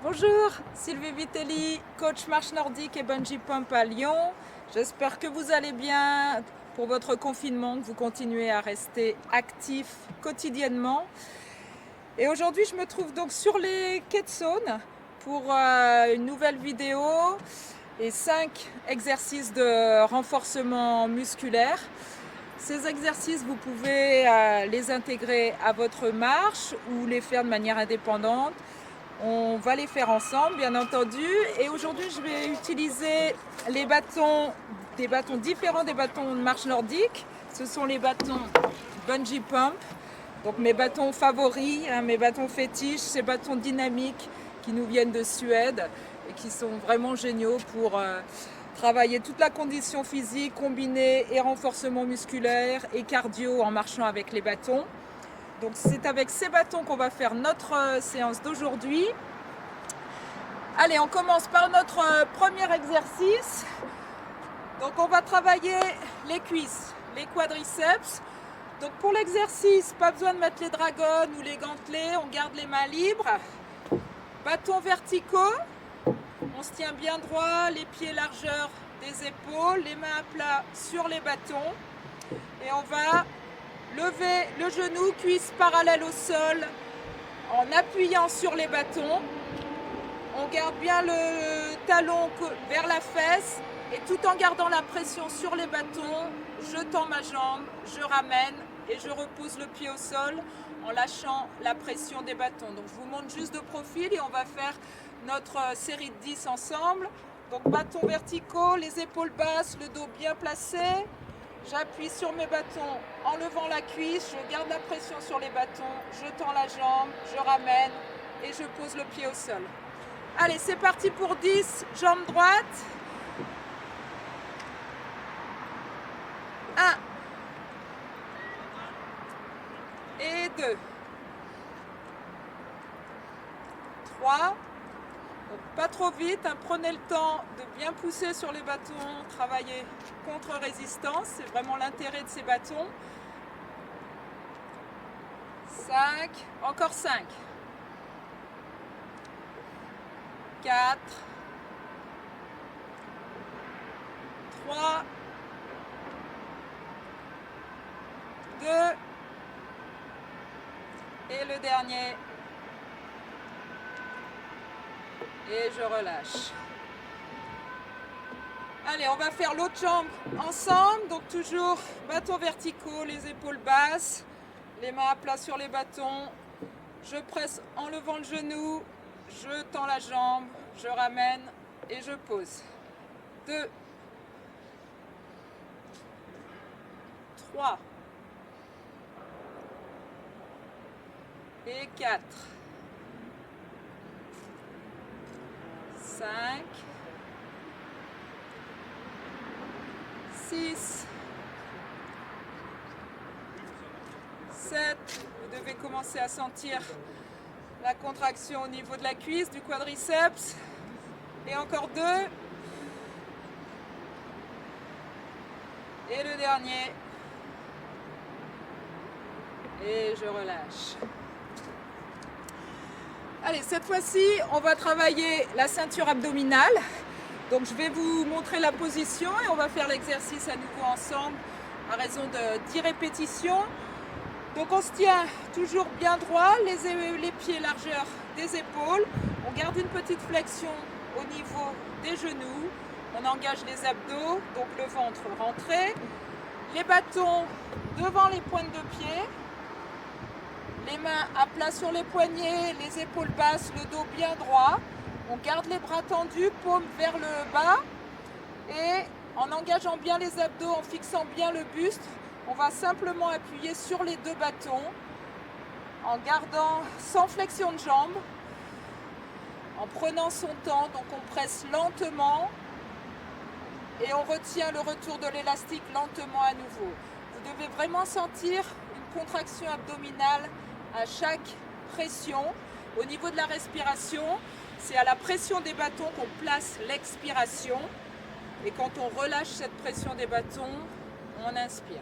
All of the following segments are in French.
Bonjour, Sylvie Vitelli, coach marche nordique et bungee pump à Lyon. J'espère que vous allez bien pour votre confinement, que vous continuez à rester actif quotidiennement. Et aujourd'hui, je me trouve donc sur les quais de Saône pour une nouvelle vidéo et 5 exercices de renforcement musculaire. Ces exercices, vous pouvez les intégrer à votre marche ou les faire de manière indépendante. On va les faire ensemble, bien entendu. Et aujourd'hui, je vais utiliser les bâtons, des bâtons différents des bâtons de marche nordique. Ce sont les bâtons bungee pump. Donc mes bâtons favoris, mes bâtons fétiches, ces bâtons dynamiques qui nous viennent de Suède et qui sont vraiment géniaux pour travailler toute la condition physique combinée et renforcement musculaire et cardio en marchant avec les bâtons. Donc c'est avec ces bâtons qu'on va faire notre séance d'aujourd'hui. Allez, on commence par notre premier exercice. Donc on va travailler les cuisses, les quadriceps. Donc pour l'exercice, pas besoin de mettre les dragons ou les gantelets, on garde les mains libres. Bâtons verticaux, on se tient bien droit, les pieds largeur des épaules, les mains à plat sur les bâtons. Et on va lever le genou, cuisse parallèle au sol, en appuyant sur les bâtons. On garde bien le talon vers la fesse et tout en gardant la pression sur les bâtons, je tends ma jambe, je ramène et je repose le pied au sol en lâchant la pression des bâtons. Donc je vous montre juste de profil et on va faire notre série de 10 ensemble. Donc bâtons verticaux, les épaules basses, le dos bien placé. J'appuie sur mes bâtons en levant la cuisse, je garde la pression sur les bâtons, je tends la jambe, je ramène et je pose le pied au sol. Allez, c'est parti pour 10, jambe droite. 1 et 2. 3. Donc, pas trop vite, prenez le temps de bien pousser sur les bâtons, travailler contre résistance, c'est vraiment l'intérêt de ces bâtons. 5, encore 5. 4, 3, 2, et le dernier. Et je relâche. Allez, on va faire l'autre jambe ensemble. Donc toujours bâtons verticaux, les épaules basses, les mains à plat sur les bâtons. Je presse en levant le genou, je tends la jambe, je ramène et je pose. 2, 3 et 4. 5, 6, 7, vous devez commencer à sentir la contraction au niveau de la cuisse, du quadriceps, et encore 2, et le dernier, et je relâche. Allez, cette fois-ci, on va travailler la ceinture abdominale. Donc je vais vous montrer la position et on va faire l'exercice à nouveau ensemble à raison de 10 répétitions. Donc on se tient toujours bien droit, les pieds largeur des épaules. On garde une petite flexion au niveau des genoux. On engage les abdos, donc le ventre rentré. Les bâtons devant les pointes de pied. Les mains à plat sur les poignets, les épaules basses, le dos bien droit. On garde les bras tendus, paumes vers le bas. Et en engageant bien les abdos, en fixant bien le buste, on va simplement appuyer sur les deux bâtons en gardant sans flexion de jambe, en prenant son temps. Donc on presse lentement et on retient le retour de l'élastique lentement à nouveau. Vous devez vraiment sentir une contraction abdominale à chaque pression. Au niveau de la respiration, c'est à la pression des bâtons qu'on place l'expiration. Et quand on relâche cette pression des bâtons, on inspire.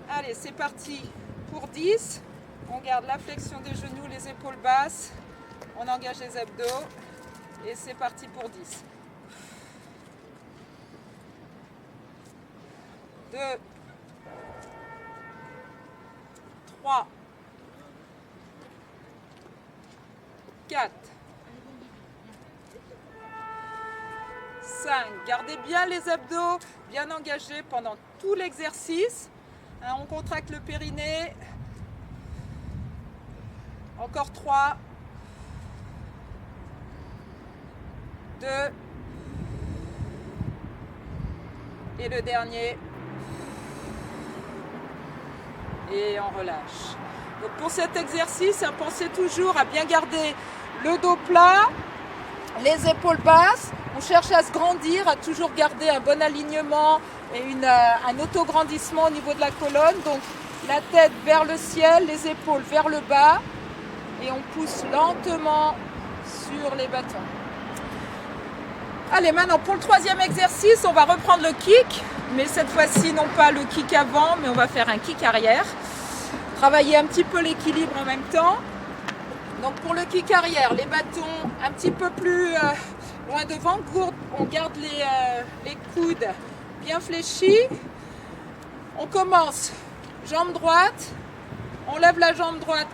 Allez, c'est parti pour 10. On garde la flexion des genoux, les épaules basses. On engage les abdos et c'est parti pour 10. 2, 3, 4, 5. Gardez bien les abdos bien engagés pendant tout l'exercice. On contracte le périnée. Encore 3, 2 et le dernier. Et on relâche. Donc pour cet exercice, pensez toujours à bien garder le dos plat, les épaules basses. On cherche à se grandir, à toujours garder un bon alignement et un autograndissement au niveau de la colonne. Donc la tête vers le ciel, les épaules vers le bas. Et on pousse lentement sur les bâtons. Allez, maintenant pour le troisième exercice, on va reprendre le kick. Mais cette fois-ci, non pas le kick avant, mais on va faire un kick arrière. Travailler un petit peu l'équilibre en même temps. Donc pour le kick arrière, les bâtons un petit peu plus loin devant. On garde les coudes bien fléchis. On commence jambe droite. On lève la jambe droite.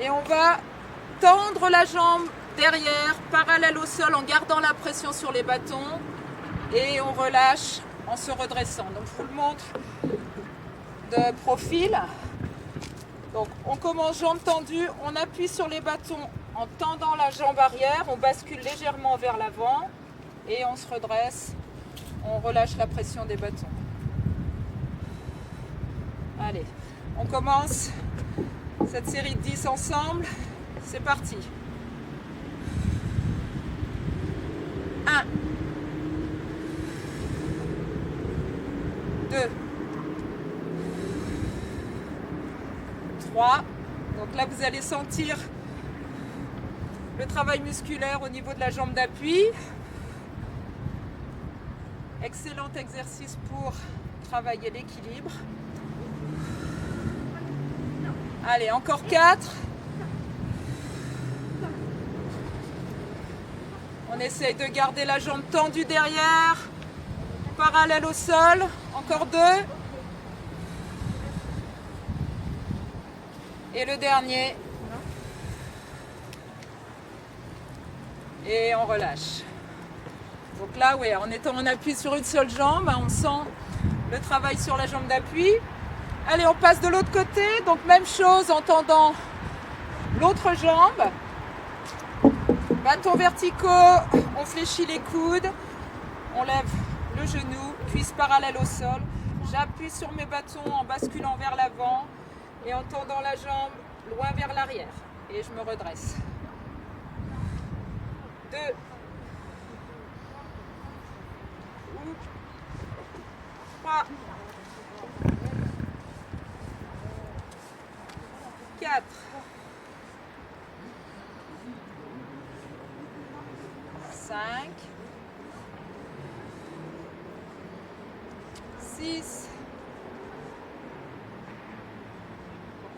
Et on va tendre la jambe derrière, parallèle au sol, en gardant la pression sur les bâtons. Et on relâche en se redressant. Donc je vous le montre de profil. Donc on commence jambe tendue, on appuie sur les bâtons en tendant la jambe arrière, on bascule légèrement vers l'avant et on se redresse, on relâche la pression des bâtons. Allez, on commence cette série de 10 ensemble, c'est parti. 1, 2, 3. Donc là, vous allez sentir le travail musculaire au niveau de la jambe d'appui. Excellent exercice pour travailler l'équilibre. Allez, encore 4. On essaye de garder la jambe tendue derrière, parallèle au sol. Encore 2. Et le dernier. Et on relâche. Donc là, ouais, en étant en appui sur une seule jambe, on sent le travail sur la jambe d'appui. Allez, on passe de l'autre côté. Donc même chose en tendant l'autre jambe. Bâtons verticaux, on fléchit les coudes. On lève le genou, cuisse parallèle au sol. J'appuie sur mes bâtons en basculant vers l'avant et en tendant la jambe loin vers l'arrière. Et je me redresse. 2. 3. 4. 5. 6.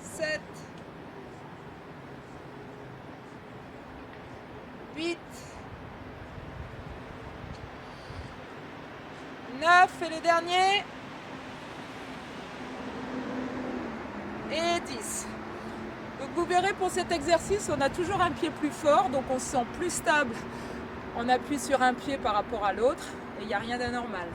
7. 8. 9 et le dernier. Et 10. Donc vous verrez, pour cet exercice, on a toujours un pied plus fort, donc on se sent plus stable. On appuie sur un pied par rapport à l'autre et il n'y a rien d'anormal.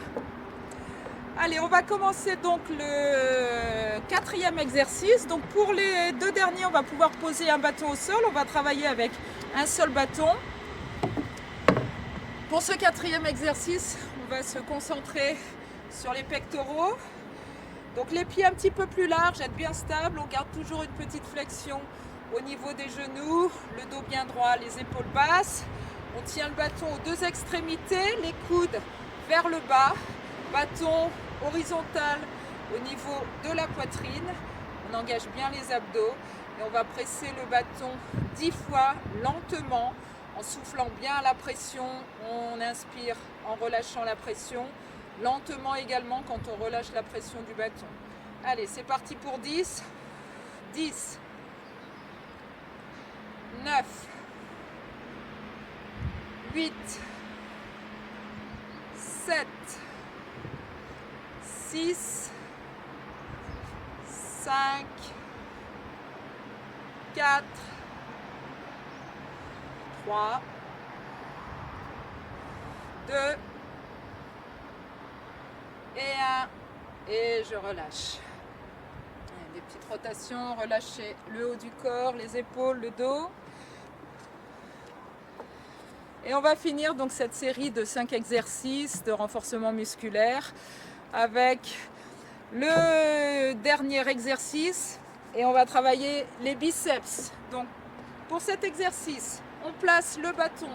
Allez, on va commencer donc le 4e exercice. Donc pour les 2 derniers, on va pouvoir poser un bâton au sol. On va travailler avec un seul bâton. Pour ce 4e exercice, on va se concentrer sur les pectoraux. Donc les pieds un petit peu plus larges, être bien stable. On garde toujours une petite flexion au niveau des genoux, le dos bien droit, les épaules basses. On tient le bâton aux 2 extrémités, les coudes vers le bas, bâton horizontal au niveau de la poitrine. On engage bien les abdos et on va presser le bâton 10 fois lentement en soufflant bien la pression. On inspire en relâchant la pression, lentement également quand on relâche la pression du bâton. Allez, c'est parti pour 10. 10, 9, 8, 7, 6, 5, 4, 3, 2 et 1. Et je relâche. Des petites rotations, relâchez le haut du corps, les épaules, le dos. Et on va finir donc cette série de 5 exercices de renforcement musculaire avec le dernier exercice et on va travailler les biceps. Donc pour cet exercice, on place le bâton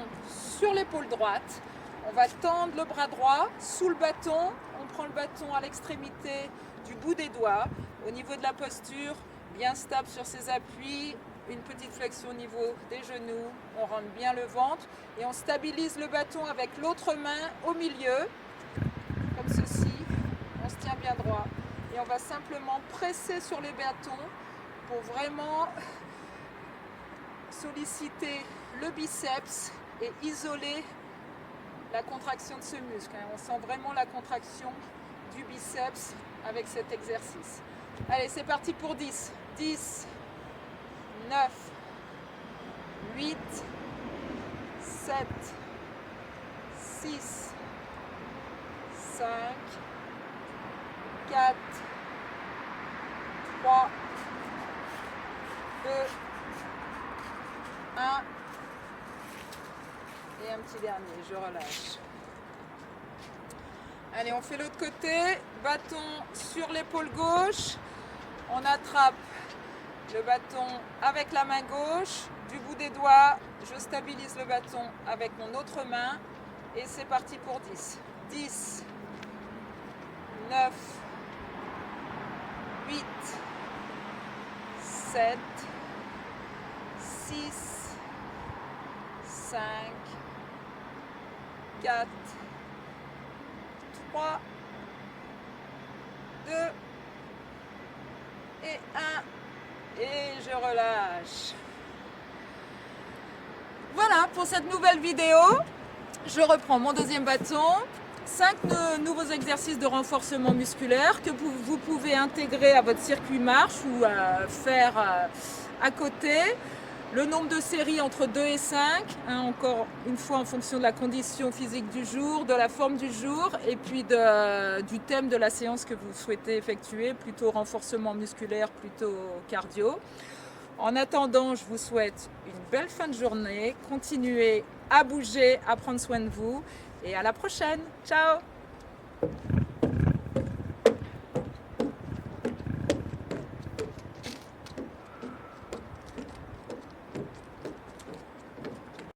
sur l'épaule droite, on va tendre le bras droit sous le bâton, on prend le bâton à l'extrémité du bout des doigts, au niveau de la posture, bien stable sur ses appuis, une petite flexion au niveau des genoux, on rentre bien le ventre et on stabilise le bâton avec l'autre main au milieu, comme ceci, on se tient bien droit et on va simplement presser sur les bâtons pour vraiment solliciter le biceps et isoler la contraction de ce muscle. On sent vraiment la contraction du biceps avec cet exercice. Allez, c'est parti pour 10. 10, 9, 8, 7, 6, 5, 4, 3, 2, 1. Et un petit dernier, je relâche. Allez, on fait l'autre côté. Bâton sur l'épaule gauche. On attrape le bâton avec la main gauche. Du bout des doigts, je stabilise le bâton avec mon autre main. Et c'est parti pour 10. 10, 9, 8, 7, 6, 5, 4, 3, 2 et 1. Et je relâche. Voilà pour cette nouvelle vidéo. Je reprends mon deuxième bâton. 5 nouveaux exercices de renforcement musculaire que vous pouvez intégrer à votre circuit marche ou faire à côté. Le nombre de séries entre 2 et 5, encore une fois en fonction de la condition physique du jour, de la forme du jour et puis du thème de la séance que vous souhaitez effectuer, plutôt renforcement musculaire, plutôt cardio. En attendant, je vous souhaite une belle fin de journée, continuez à bouger, à prendre soin de vous et à la prochaine. Ciao!